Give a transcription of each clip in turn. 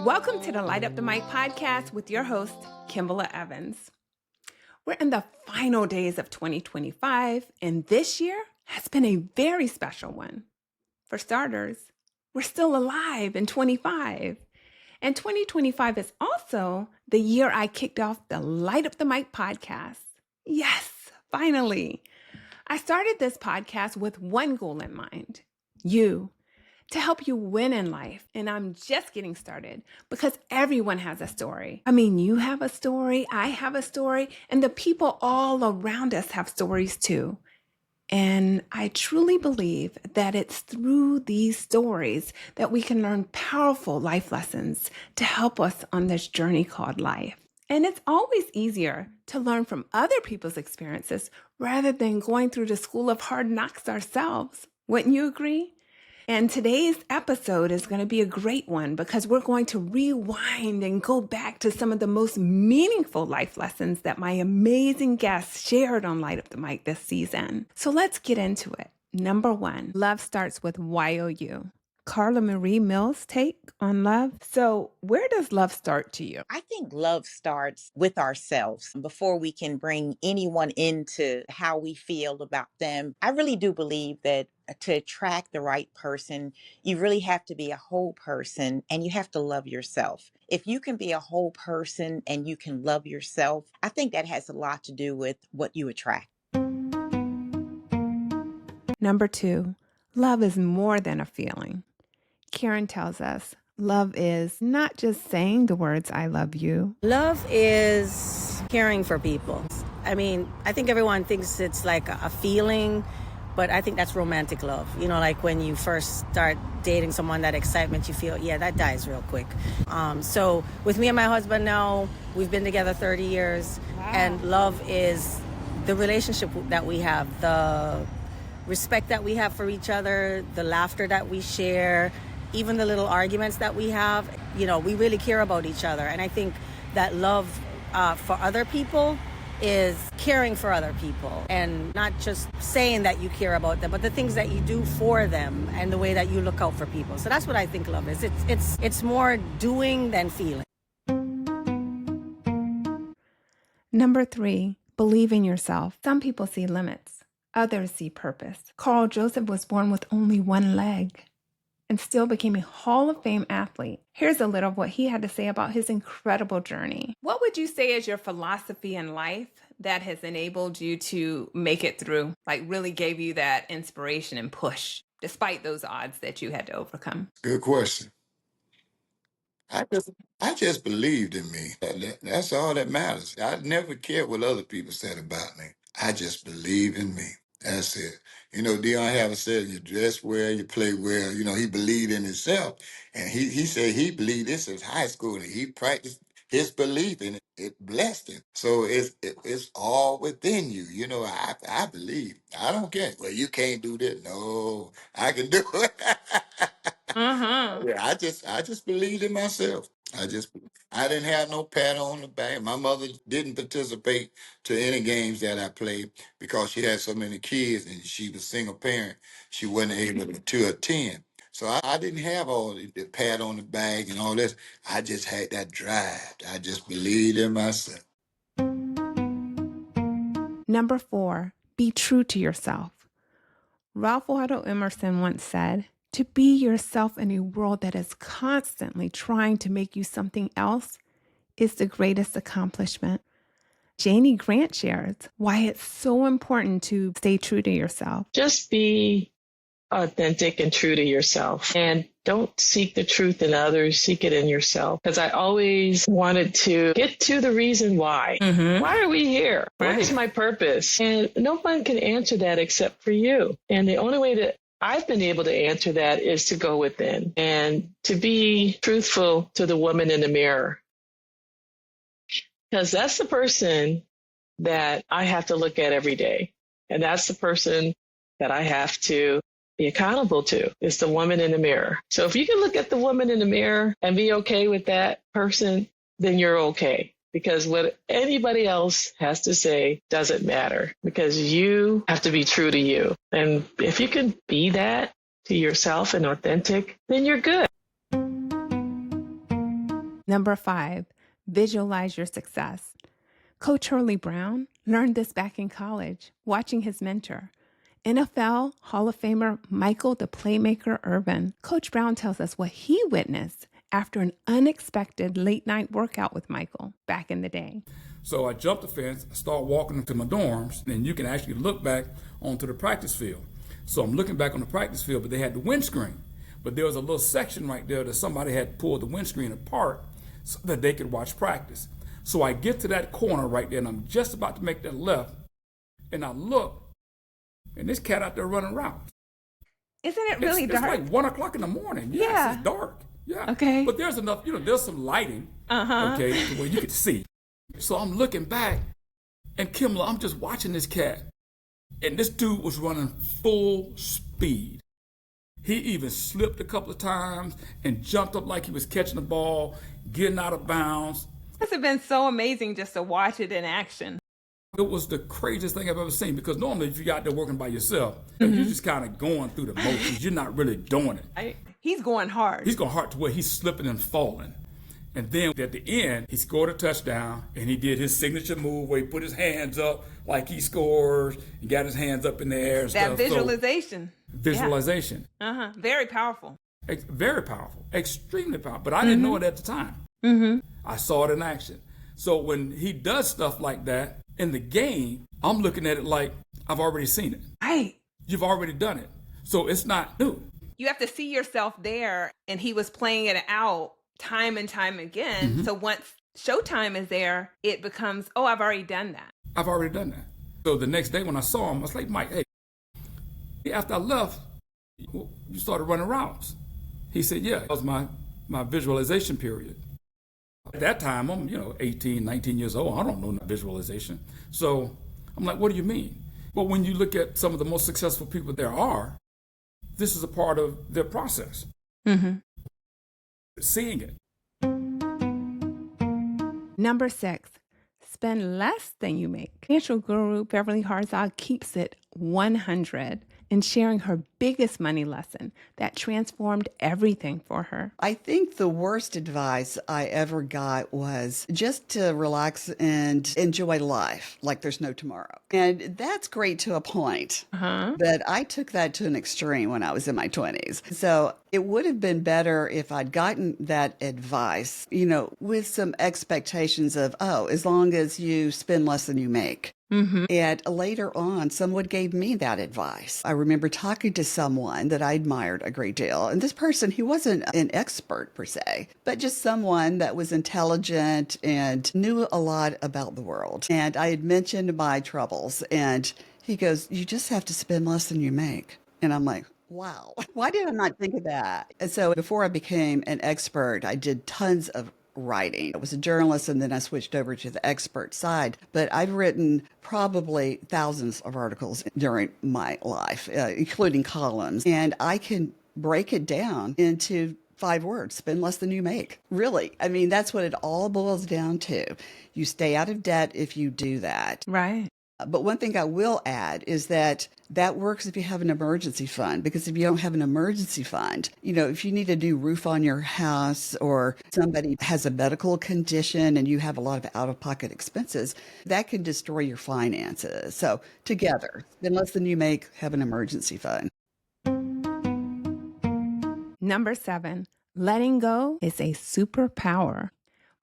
Welcome to the Light Up the Mic podcast with your host, Kimbala Evans. We're in the final days of 2025, and this year has been a very special one. For starters, we're still alive in 25. And 2025 is also the year I kicked off the Light Up the Mic podcast. Yes, finally. I started this podcast with one goal in mind, you, to help you win in life. And I'm just getting started because everyone has a story. I mean, you have a story, I have a story, and the people all around us have stories too. And I truly believe that it's through these stories that we can learn powerful life lessons to help us on this journey called life. And it's always easier to learn from other people's experiences rather than going through the school of hard knocks ourselves. Wouldn't you agree? And today's episode is going to be a great one because we're going to rewind and go back to some of the most meaningful life lessons that my amazing guests shared on Light Up the Mic this season. So let's get into it. Number 1, love starts with YOU. Carla Marie Mills' take on love. So where does love start to you? I think love starts with ourselves before we can bring anyone into how we feel about them. I really do believe that to attract the right person, you really have to be a whole person and you have to love yourself. If you can be a whole person and you can love yourself, I think that has a lot to do with what you attract. Number 2, love is more than a feeling. Karen tells us love is not just saying the words, I love you. Love is caring for people. I mean, I think everyone thinks it's like a feeling, but I think that's romantic love. You know, like when you first start dating someone, that excitement you feel, yeah, that dies real quick. So with me and my husband now, we've been together 30 years. Wow. And love is the relationship that we have, the respect that we have for each other, the laughter that we share, even the little arguments that we have. You know, we really care about each other. And I think that love for other people is caring for other people and not just saying that you care about them, but the things that you do for them and the way that you look out for people. So that's what I think love is. It's more doing than feeling. Number 3, believe in yourself. Some people see limits, others see purpose. Carl Joseph was born with only one leg and still became a Hall of Fame athlete. Here's a little of what he had to say about his incredible journey. What would you say is your philosophy in life that has enabled you to make it through, like really gave you that inspiration and push, despite those odds that you had to overcome? Good question. I just believed in me. That's all that matters. I never cared what other people said about me. I just believe in me. That's it. You know, Deion Harris said, you dress well, you play well. You know, he believed in himself. And he said he believed this is high school. And he practiced his belief and it blessed him. So it's all within you. You know, I believe. I don't care. Well, you can't do this. No, I can do it. Yeah, I just believed in myself. I didn't have no pat on the back. My mother didn't participate to any games that I played because she had so many kids and she was single parent. She wasn't able to attend. So I didn't have all the pat on the back and all this. I just had that drive. I just believed in myself. Number 4, be true to yourself. Ralph Waldo Emerson once said, to be yourself in a world that is constantly trying to make you something else is the greatest accomplishment. Janie Grant shares why it's so important to stay true to yourself. Just be authentic and true to yourself, and don't seek the truth in others, seek it in yourself. Because I always wanted to get to the reason why. Why are we here? Right. What is my purpose? And no one can answer that except for you. And the only way that I've been able to answer that is to go within and to be truthful to the woman in the mirror. Because that's the person that I have to look at every day. And that's the person that I have to be accountable to, is the woman in the mirror. So if you can look at the woman in the mirror and be okay with that person, then you're okay. Because what anybody else has to say doesn't matter, because you have to be true to you. And if you can be that to yourself and authentic, then you're good. Number 5, visualize your success. Coach Hurley Brown learned this back in college, watching his mentor, NFL Hall of Famer Michael the Playmaker Irvin. Coach Brown tells us what he witnessed after an unexpected late night workout with Michael back in the day. So I jumped the fence, started walking into my dorms, and you can actually look back onto the practice field. So I'm looking back on the practice field, but they had the windscreen. But there was a little section right there that somebody had pulled the windscreen apart so that they could watch practice. So I get to that corner right there, and I'm just about to make that left, and I look, and this cat out there running routes. Isn't it really dark? It's like 1 o'clock in the morning. Yes, Yeah. It's dark. Yeah. Okay. But there's enough, there's some lighting, okay, where you could see. So I'm looking back, and Kimla, I'm just watching this cat, and this dude was running full speed. He even slipped a couple of times and jumped up like he was catching the ball, getting out of bounds. Must have been so amazing just to watch it in action. It was the craziest thing I've ever seen, because normally if you're out there working by yourself, you're just kind of going through the motions. You're not really doing it. He's going hard. He's going hard to where he's slipping and falling. And then at the end, he scored a touchdown, and he did his signature move where he put his hands up like he scores and got his hands up in the air and that stuff. visualization. Visualization. Yeah. Very powerful. Very powerful. Extremely powerful. But I didn't know it at the time. I saw it in action. So when he does stuff like that in the game, I'm looking at it like I've already seen it. Right. You've already done it. So it's not new. You have to see yourself there, and he was playing it out time and time again. So once showtime is there, it becomes, oh, I've already done that. I've already done that. So the next day when I saw him, I was like, Mike, hey, after I left, you started running routes. He said, yeah, that was my visualization period. At that time, I'm 18, 19 years old. I don't know visualization. So I'm like, what do you mean? Well, when you look at some of the most successful people there are, this is a part of their process. Seeing it. Number 6, spend less than you make. Financial guru Beverly Harzog keeps it 100 in sharing her biggest money lesson that transformed everything for her. I think the worst advice I ever got was just to relax and enjoy life like there's no tomorrow. And that's great to a point. But I took that to an extreme when I was in my 20s. So it would have been better if I'd gotten that advice, with some expectations of, as long as you spend less than you make. And later on, someone gave me that advice. I remember talking to someone that I admired a great deal. And this person, he wasn't an expert per se, but just someone that was intelligent and knew a lot about the world. And I had mentioned my troubles, and he goes, you just have to spend less than you make. And I'm like, wow, why did I not think of that? And so before I became an expert, I did tons of writing. I was a journalist, and then I switched over to the expert side. But I've written probably thousands of articles during my life, including columns. And I can break it down into 5 words: spend less than you make. Really. I mean, that's what it all boils down to. You stay out of debt if you do that. Right. But one thing I will add is that works if you have an emergency fund, because if you don't have an emergency fund, if you need a new roof on your house, or somebody has a medical condition and you have a lot of out-of-pocket expenses, that can destroy your finances. So together, spend less than you make, have an emergency fund. Number 7, letting go is a superpower.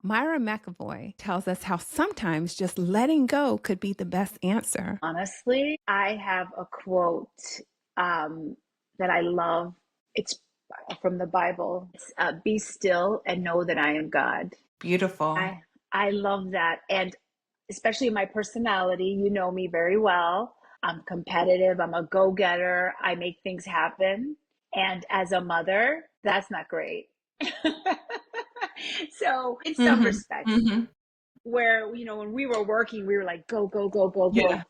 Myra McAvoy tells us how sometimes just letting go could be the best answer. Honestly, I have a quote that I love. It's from the Bible. It's, be still and know that I am God. Beautiful. I love that. And especially my personality, you know me very well. I'm competitive. I'm a go-getter. I make things happen. And as a mother, that's not great. So in some respects, where, when we were working, we were like, go, go, go, go, go.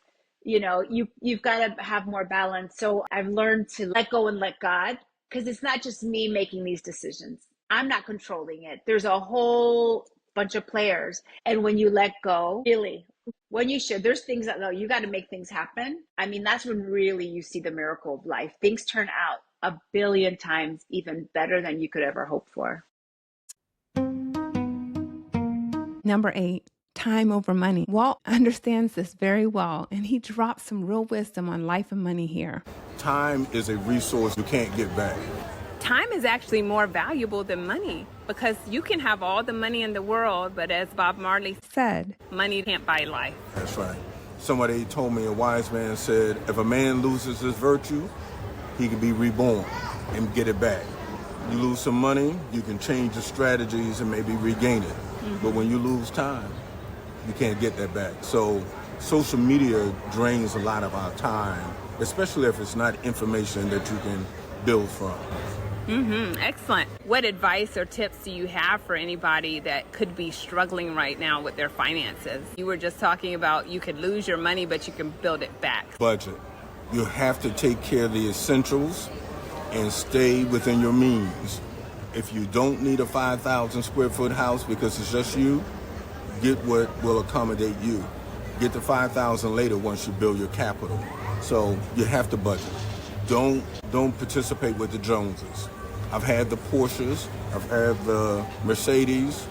Yeah. You've got to have more balance. So I've learned to let go and let God, because it's not just me making these decisions. I'm not controlling it. There's a whole bunch of players. And when you let go, really, when you should, there's things that, you got to make things happen. I mean, that's when really you see the miracle of life. Things turn out a billion times even better than you could ever hope for. Number 8, time over money. Walt understands this very well, and he drops some real wisdom on life and money here. Time is a resource you can't get back. Time is actually more valuable than money because you can have all the money in the world, but as Bob Marley said, money can't buy life. That's right. Somebody told me, a wise man said, if a man loses his virtue, he can be reborn and get it back. You lose some money, you can change your strategies and maybe regain it. But when you lose time, you can't get that back. So social media drains a lot of our time, especially if it's not information that you can build from. Excellent. What advice or tips do you have for anybody that could be struggling right now with their finances? You were just talking about you could lose your money, but you can build it back. Budget. You have to take care of the essentials and stay within your means. If you don't need a 5,000 square foot house because it's just you, get what will accommodate you. Get the 5,000 later once you build your capital. So you have to budget. Don't participate with the Joneses. I've had the Porsches, I've had the Mercedes,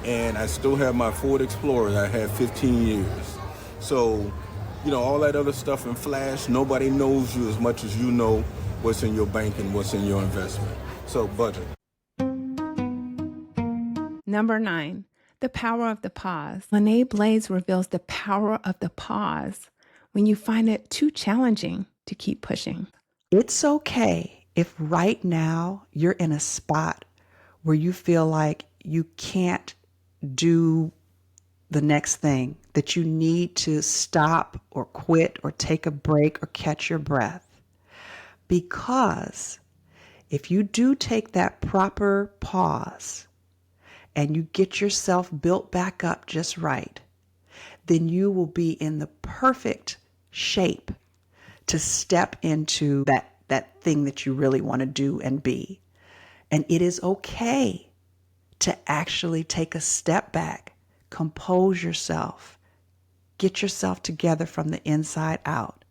and I still have my Ford Explorer that I had 15 years. So, all that other stuff in flash, nobody knows you as much as you know what's in your bank and what's in your investment. So budget. Number 9, the power of the pause. Lene Blaze reveals the power of the pause when you find it too challenging to keep pushing. It's okay if right now you're in a spot where you feel like you can't do the next thing, that you need to stop or quit or take a break or catch your breath. Because if you do take that proper pause and you get yourself built back up just right, then you will be in the perfect shape to step into that thing that you really want to do and be. And it is okay to actually take a step back, compose yourself, get yourself together from the inside out,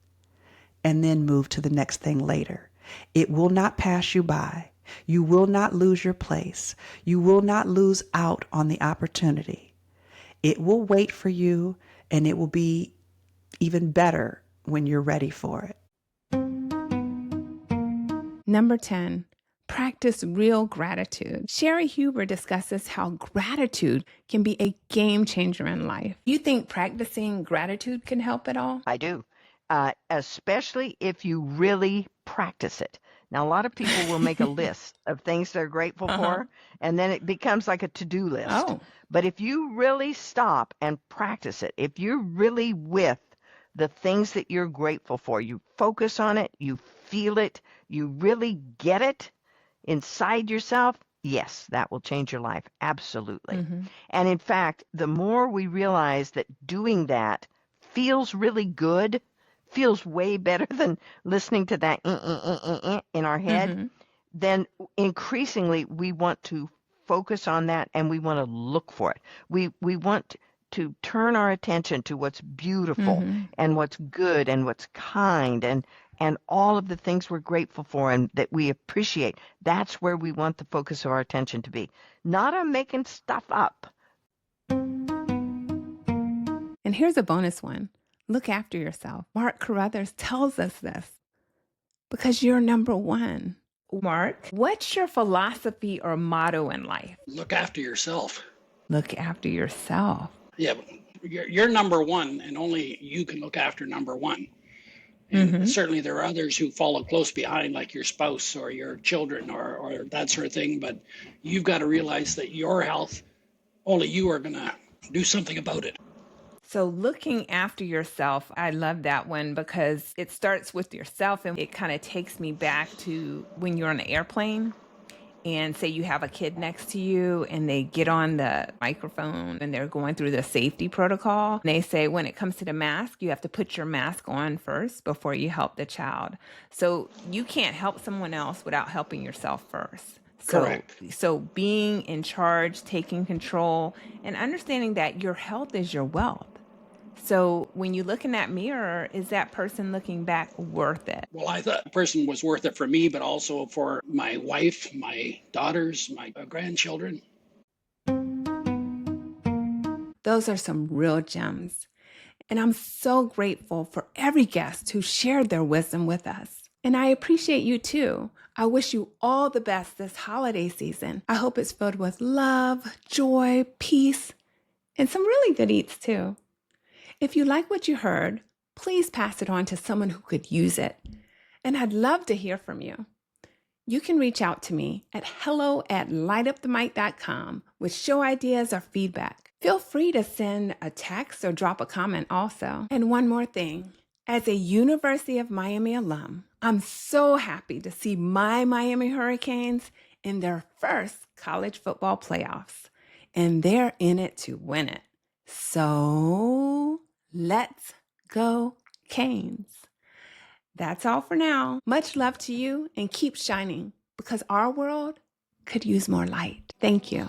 and then move to the next thing later. It will not pass you by. You will not lose your place. You will not lose out on the opportunity. It will wait for you, and it will be even better when you're ready for it. Number 10, practice real gratitude. Sherry Huber discusses how gratitude can be a game changer in life. You think practicing gratitude can help at all? I do, especially if you really practice it. Now, a lot of people will make a list of things they're grateful for, and then it becomes like a to-do list. Oh. But if you really stop and practice it, if you're really with the things that you're grateful for, you focus on it, you feel it, you really get it inside yourself, yes, that will change your life. Absolutely. And in fact, the more we realize that doing that feels really good, feels way better than listening to that in our head, then increasingly we want to focus on that and we want to look for it. We want to turn our attention to what's beautiful and what's good and what's kind and all of the things we're grateful for and that we appreciate. That's where we want the focus of our attention to be, not on making stuff up. And here's a bonus one. Look after yourself. Mark Carruthers tells us this because you're number one. Mark, what's your philosophy or motto in life? Look after yourself. Look after yourself. Yeah, you're number one, and only you can look after number one. And certainly there are others who follow close behind, like your spouse or your children or that sort of thing. But you've got to realize that your health, only you are going to do something about it. So looking after yourself, I love that one because it starts with yourself, and it kind of takes me back to when you're on an airplane and say you have a kid next to you and they get on the microphone and they're going through the safety protocol. And they say when it comes to the mask, you have to put your mask on first before you help the child. So you can't help someone else without helping yourself first. Correct. So being in charge, taking control, and understanding that your health is your wealth. So when you look in that mirror, is that person looking back worth it? Well, I thought the person was worth it for me, but also for my wife, my daughters, my grandchildren. Those are some real gems. And I'm so grateful for every guest who shared their wisdom with us. And I appreciate you too. I wish you all the best this holiday season. I hope it's filled with love, joy, peace, and some really good eats too. If you like what you heard, please pass it on to someone who could use it. And I'd love to hear from you. You can reach out to me at hello@lightupthemic.com with show ideas or feedback. Feel free to send a text or drop a comment also. And one more thing. As a University of Miami alum, I'm so happy to see my Miami Hurricanes in their first college football playoffs. And they're in it to win it. So let's go Canes. That's all for now. Much love to you and keep shining because our world could use more light. Thank you.